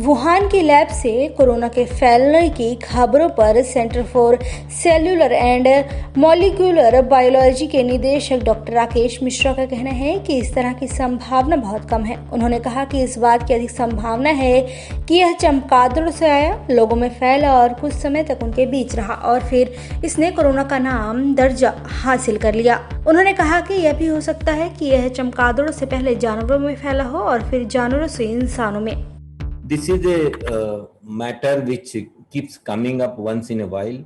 Wuhan की lab से corona के फैलने की खबरों पर centre for cellular and molecular biology के निदेशक डॉक्टर राकेश मिश्रा का कहना है कि इस तरह की संभावना बहुत कम है। उन्होंने कहा कि इस बात की अधिक संभावना है कि यह चमगादड़ों से आया, लोगों में फैला और कुछ समय तक उनके बीच रहा और फिर इसने कोरोना का नाम दर्जा हासिल कर लिया। उन्होंने कहा कि यह भी हो सकता है कि यह चमगादड़ों से पहले जानवरों में फैला हो और फिर जानवरों से इंसानों में। This is a matter which keeps coming up once in a while,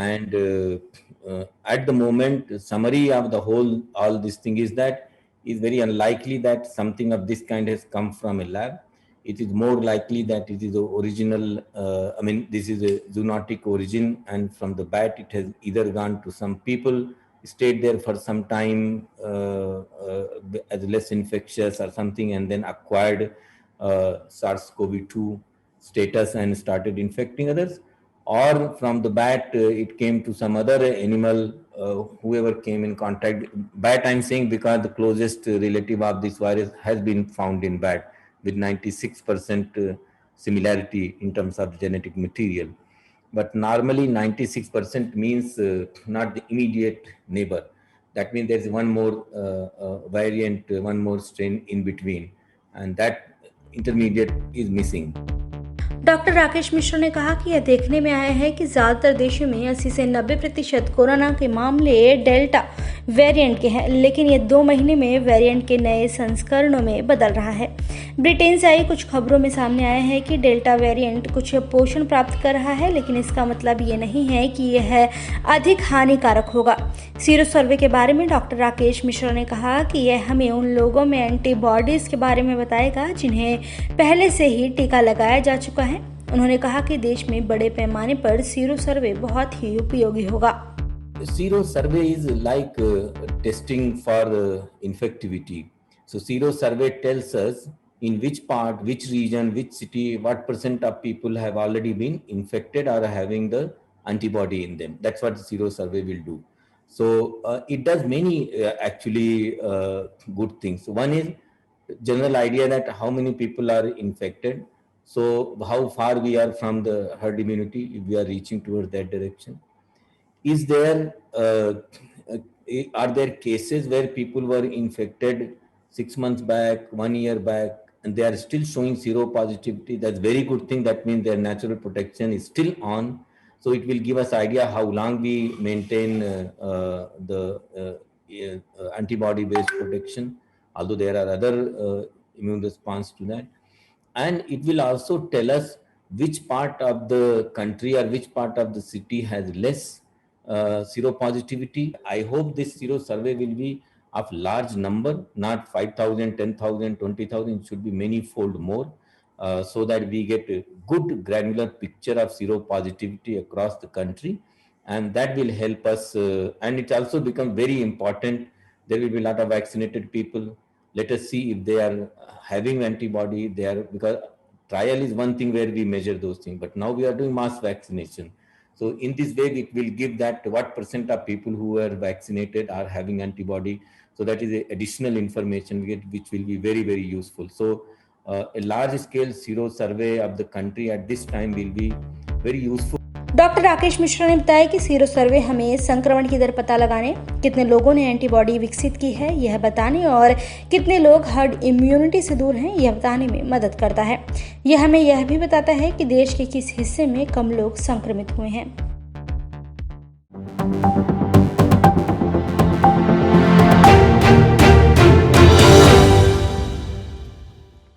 and at the moment, summary of the whole all this thing is that it's very unlikely that something of this kind has come from a lab. It is more likely that it is the original. This is a zoonotic origin, and from the bat, it has either gone to some people, stayed there for some time as less infectious or something, and then acquired SARS-CoV-2 status and started infecting others, or from the bat it came to some other animal, whoever came in contact. Bat I'm saying because the closest relative of this virus has been found in bat with 96% similarity in terms of genetic material. But normally 96% means not the immediate neighbor. That means there's one more variant, one more strain in between, and that intermediate is missing. Doctor Rakesh Mishra ने कहा कि यह देखने में आया है कि ज़्यादातर देशों में 80 से 90% कोरोना के मामले डेल्टा वेरिएंट के हैं, लेकिन यह 2 महीने में वेरिएंट के नए संस्करणों में बदल रहा है। ब्रिटेन से आई कुछ खबरों में सामने आया है कि डेल्टा वेरिएंट कुछ पोषण प्राप्त कर रहा है, लेकिन इसका मतलब ये नहीं है कि यह अधिक हानिकारक होगा। सीरो सर्वे के बारे में डॉक्टर राकेश मिश्रा ने कहा कि यह हमें उन लोगों में एंटीबॉडीज के बारे में बताएगा जिन्हें पहले से ही टीका लगाया जा चुका है। उन्होंने कहा कि देश में बड़े पैमाने पर सीरो सर्वे बहुत ही उपयोगी होगा। Sero survey is like testing for infectivity. So Sero survey tells us in which part, which region, which city, what % of people have already been infected or having the antibody in them. That's what the Sero survey will do. So it does many actually good things. One is general idea that how many people are infected. So how far we are from the herd immunity if we are reaching towards that direction. Is there are there cases where people were infected 6 months back, 1 year back, and they are still showing seropositivity? That's very good thing. That means their natural protection is still on. So it will give us idea how long we maintain the antibody-based protection, although there are other immune response to that. And it will also tell us which part of the country or which part of the city has less seropositivity. I hope this sero survey will be of large number, not 5,000, 10,000, 20,000. It should be many-fold more, so that we get a good granular picture of seropositivity across the country, and that will help us. And it also become very important. There will be a lot of vaccinated people. Let us see if they are having antibody. Because trial is one thing where we measure those things, but now we are doing mass vaccination. So in this way, it will give that what % of people who are vaccinated are having antibody. So that is additional information we get, which will be very, very useful. So a large scale sero survey of the country at this time will be very useful. Doctor Rakesh Mishra ने बताया कि sero survey हमें संक्रमण की दर पता लगाने, कितने लोगों ने एंटीबॉडी विकसित की है यह बताने और कितने लोग हर्ड इम्यूनिटी से दूर हैं यह बताने में मदद करता है। यह हमें यह भी बताता है कि देश के किस हिस्से में कम लोग संक्रमित हुए हैं।